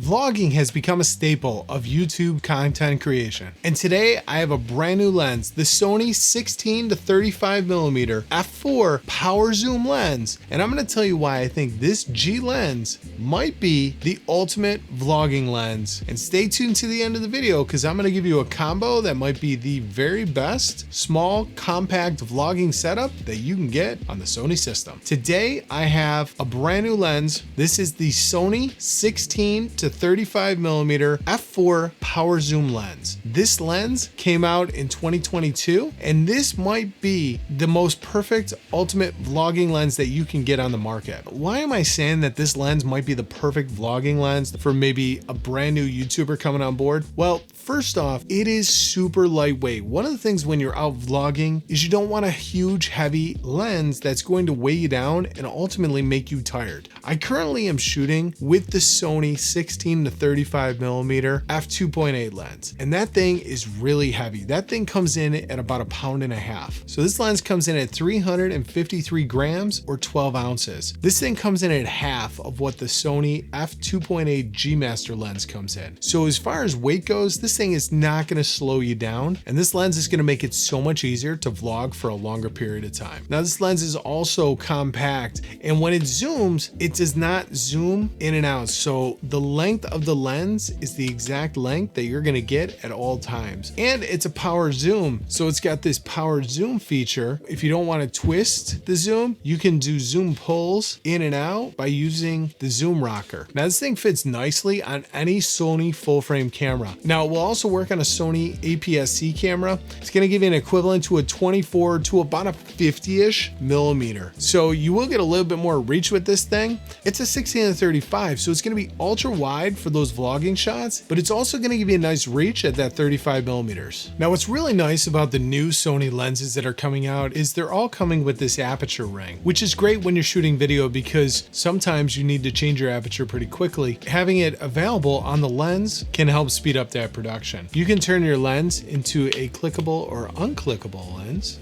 Vlogging has become a staple of YouTube content creation. And today I have a brand new lens, the Sony 16 to 35mm f4 power zoom lens. And I'm going to tell you why I think this G lens might be the ultimate vlogging lens. And stay tuned to the end of the video because I'm going to give you a combo that might be the very best small compact vlogging setup that you can get on the Sony system. Today I have a brand new lens. This is the Sony 16 to 35mm f4 power zoom lens. This lens came out in 2022 and this might be the most perfect ultimate vlogging lens that you can get on the market. Why am I saying that this lens might be the perfect vlogging lens for maybe a brand new YouTuber coming on board? Well, first off, it is super lightweight. One of the things when you're out vlogging is you don't want a huge heavy lens that's going to weigh you down and ultimately make you tired. I currently am shooting with the Sony 16 to 35mm f2.8 lens, and that thing is really heavy. That thing comes in at about 1.5 pounds. So this lens comes in at 353 grams or 12 ounces. This thing comes in at half of what the Sony f2.8 G Master lens comes in. So as far as weight goes, this thing is not going to slow you down, and this lens is going to make it so much easier to vlog for a longer period of time. Now this lens is also compact, and when it zooms, it does not zoom in and out. So the length of the lens is the exact length that you're going to get at all times. And it's a power zoom, so it's got this power zoom feature. If you don't want to twist the zoom, you can do zoom pulls in and out by using the zoom rocker. Now this thing fits nicely on any Sony full frame camera. Now it will also work on a Sony APS-C camera. It's going to give you an equivalent to a 24 to about a 50-ish millimeter. So you will get a little bit more reach with this thing. It's a 16 to 35, so it's going to be ultra wide for those vlogging shots, but it's also going to give you a nice reach at that 35 millimeters. Now what's really nice about the new Sony lenses that are coming out is they're all coming with this aperture ring, which is great when you're shooting video because sometimes you need to change your aperture pretty quickly. Having it available on the lens can help speed up that production. You can turn your lens into a clickable or unclickable lens.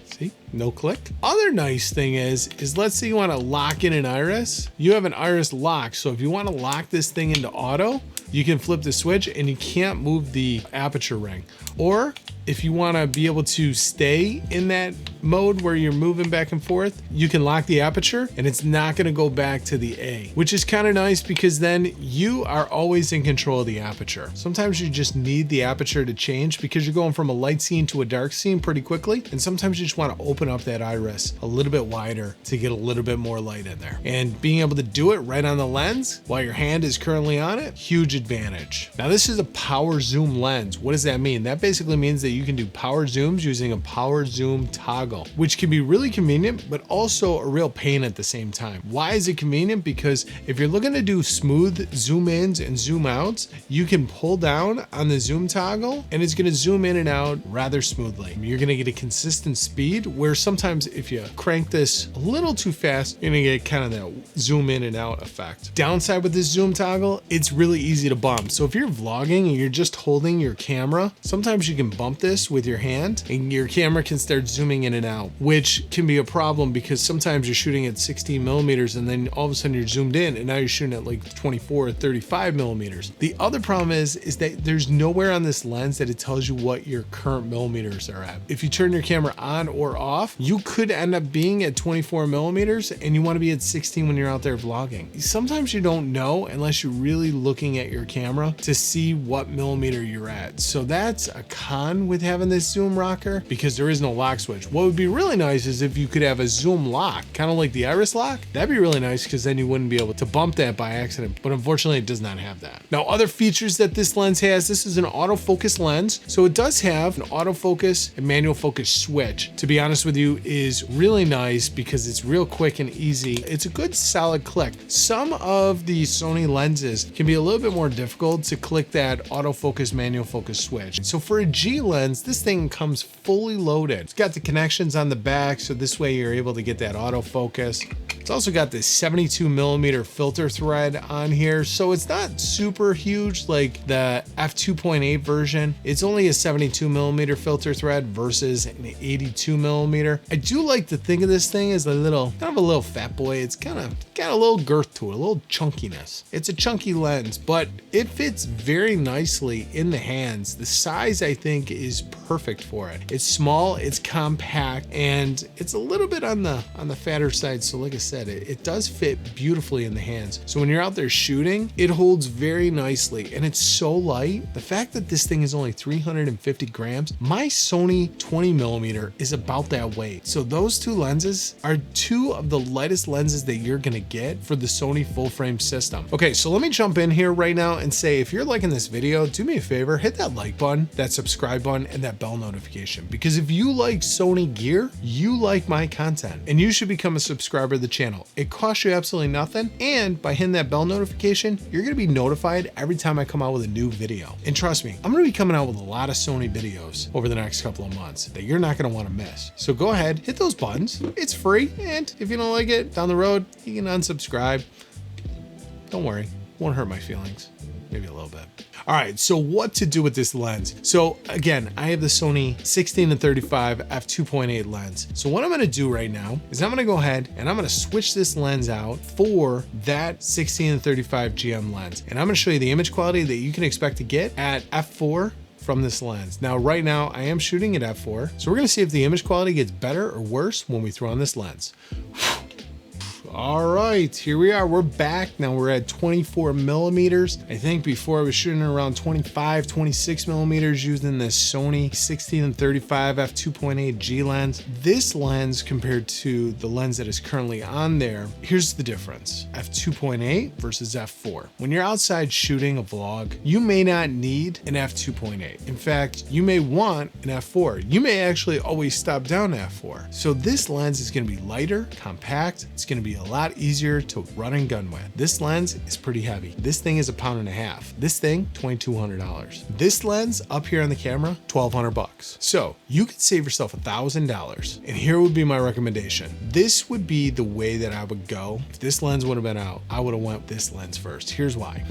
See, no click. Other nice thing is let's say you want to lock in an iris. You have an iris lock. So if you want to lock this thing into auto, you can flip the switch and you can't move the aperture ring. Or if you want to be able to stay in that mode where you're moving back and forth, you can lock the aperture and it's not going to go back to the A, which is kind of nice because then you are always in control of the aperture. Sometimes you just need the aperture to change because you're going from a light scene to a dark scene pretty quickly. And sometimes you just want to open up that iris a little bit wider to get a little bit more light in there. And being able to do it right on the lens while your hand is currently on it, huge advantage. Now this is a power zoom lens. What does that mean? That basically means that you can do power zooms using a power zoom toggle, which can be really convenient, but also a real pain at the same time. Why is it convenient? Because if you're looking to do smooth zoom ins and zoom outs, you can pull down on the zoom toggle and it's going to zoom in and out rather smoothly. You're going to get a consistent speed where sometimes if you crank this a little too fast, you're going to get kind of that zoom in and out effect. Downside with this zoom toggle, it's really easy to bump. So if you're vlogging and you're just holding your camera, sometimes you can bump this with your hand and your camera can start zooming in and out, which can be a problem because sometimes you're shooting at 16 millimeters and then all of a sudden you're zoomed in and now you're shooting at like 24 or 35 millimeters. The other problem is that there's nowhere on this lens that it tells you what your current millimeters are at. If you turn your camera on or off, you could end up being at 24 millimeters and you want to be at 16 when you're out there vlogging. Sometimes you don't know unless you're really looking at your camera to see what millimeter you're at. So that's a con with having this zoom rocker because there is no lock switch. What would be really nice is if you could have a zoom lock, kind of like the iris lock. That'd be really nice because then you wouldn't be able to bump that by accident, but unfortunately it does not have that. Now other features that this lens has, this is an autofocus lens. So it does have an autofocus and manual focus switch. To be honest with you, is really nice because it's real quick and easy. It's a good solid click. Some of the Sony lenses can be a little bit more difficult to click that autofocus manual focus switch. So for a G lens, this thing comes fully loaded. It's got the connections on the back, so this way you're able to get that autofocus. It's also got this 72 millimeter filter thread on here. So it's not super huge like the f2.8 version. It's only a 72 millimeter filter thread versus an 82 millimeter. I do like to think of this thing as kind of a little fat boy. It's kind of got a little girth to it, a little chunkiness. It's a chunky lens, but it fits very nicely in the hands. The size, I think, is perfect for it. It's small, it's compact, and it's a little bit on the fatter side. So like I said, it does fit beautifully in the hands. So when you're out there shooting, it holds very nicely, and it's so light. The fact that this thing is only 350 grams, my Sony 20 millimeter is about that weight. So those two lenses are two of the lightest lenses that you're gonna get for the Sony full frame system. Okay, so let me jump in here right now and say, if you're liking this video, do me a favor, hit that like button, that subscribe button, and that bell notification. Because if you like Sony gear, you like my content, and you should become a subscriber to the channel. It costs you absolutely nothing, and by hitting that bell notification, you're gonna be notified every time I come out with a new video. And trust me, I'm gonna be coming out with a lot of Sony videos over the next couple of months that you're not gonna wanna miss. So go ahead, hit those buttons. It's free, and if you don't like it, down the road, you can unsubscribe. Don't worry, won't hurt my feelings. Maybe a little bit. All right, so what to do with this lens? So again, I have the Sony 16-35 f2.8 lens. So what I'm gonna do right now is I'm gonna go ahead and I'm gonna switch this lens out for that 16-35 GM lens. And I'm gonna show you the image quality that you can expect to get at f4 from this lens. Now, right now I am shooting at f4. So we're gonna see if the image quality gets better or worse when we throw on this lens. All right, here we are, we're back. Now we're at 24 millimeters. I think before I was shooting around 25, 26 millimeters using this Sony 16-35 f2.8 G lens. This lens compared to the lens that is currently on there, here's the difference. f2.8 versus f4. When you're outside shooting a vlog, you may not need an f2.8. In fact, you may want an f4. You may actually always stop down to f4. So this lens is gonna be lighter, compact. It's gonna be a lot easier to run and gun with. This lens is pretty heavy. This thing is 1.5 pounds. This thing, $2,200. This lens up here on the camera, $1,200. So you could save yourself $1,000. And here would be my recommendation. This would be the way that I would go. If this lens would have been out, I would have went with this lens first. Here's why.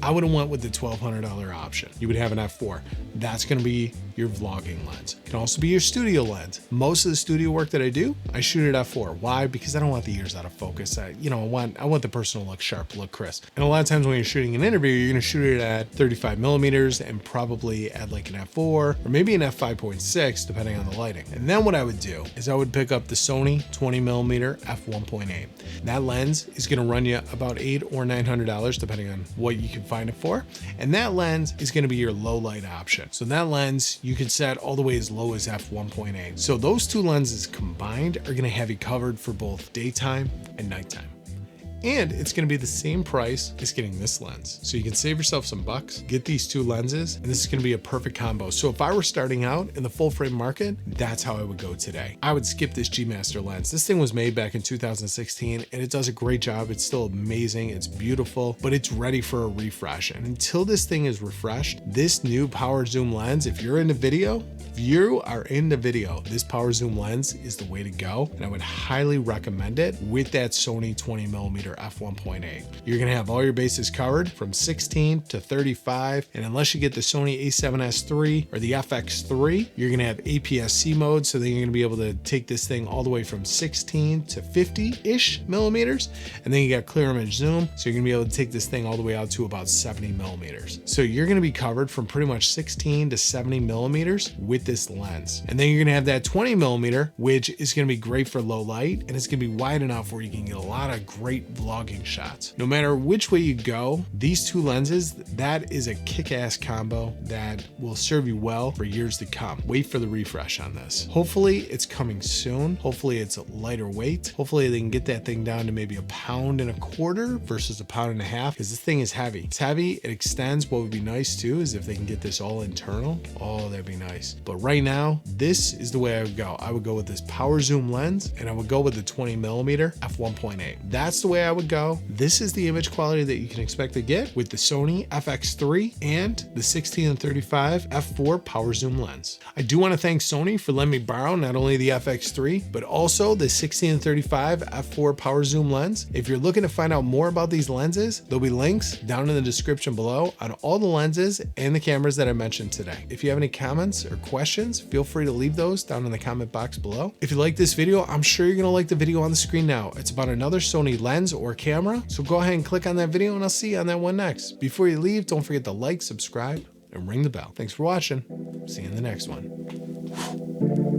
I would have went with the $1,200 option. You would have an f4. That's gonna be your vlogging lens. It can also be your studio lens. Most of the studio work that I do, I shoot at f4. Why? Because I don't want the ears out of focus. I want the person to look sharp, look crisp. And a lot of times when you're shooting an interview, you're gonna shoot it at 35 millimeters and probably at like an f4 or maybe an f5.6, depending on the lighting. And then what I would do is I would pick up the Sony 20 millimeter f1.8. That lens is gonna run you about $800 or $900, depending on what you can find it for. And that lens is gonna be your low light option. So that lens you can set all the way as low as f1.8. So those two lenses combined are gonna have you covered for both daytime and nighttime. And it's gonna be the same price as getting this lens. So you can save yourself some bucks, get these two lenses, and this is gonna be a perfect combo. So if I were starting out in the full frame market, that's how I would go today. I would skip this G Master lens. This thing was made back in 2016 and it does a great job. It's still amazing, it's beautiful, but it's ready for a refresh. And until this thing is refreshed, this new power zoom lens, if you're into video, this power zoom lens is the way to go. And I would highly recommend it with that Sony 20 millimeter f1.8. You're gonna have all your bases covered from 16 to 35. And unless you get the Sony a7S III or the FX3, you're gonna have APS-C mode. So then you're gonna be able to take this thing all the way from 16 to 50-ish millimeters. And then you got clear image zoom. So you're gonna be able to take this thing all the way out to about 70 millimeters. So you're gonna be covered from pretty much 16 to 70 millimeters with this lens. And then you're gonna have that 20 millimeter, which is gonna be great for low light, and it's gonna be wide enough where you can get a lot of great vlogging shots. No matter which way you go, these two lenses, that is a kick-ass combo that will serve you well for years to come. Wait for the refresh on this. Hopefully it's coming soon. Hopefully it's a lighter weight. Hopefully they can get that thing down to maybe 1.25 pounds versus 1.5 pounds, because this thing is heavy. It's heavy, it extends. What would be nice too is if they can get this all internal. Oh, that'd be nice. But right now, this is the way I would go. I would go with this power zoom lens, and I would go with the 20mm f1.8. That's the way I would go. This is the image quality that you can expect to get with the Sony FX3 and the 16 and 35 f4 power zoom lens. I do want to thank Sony for letting me borrow not only the FX3, but also the 16 and 35 f4 power zoom lens. If you're looking to find out more about these lenses, there'll be links down in the description below on all the lenses and the cameras that I mentioned today. If you have any comments or questions, feel free to leave those down in the comment box below. If you like this video, I'm sure you're gonna like the video on the screen now. It's about another Sony lens or camera, so go ahead and click on that video and I'll see you on that one next. Before you leave, don't forget to like, subscribe, and ring the bell. Thanks for watching. See you in the next one.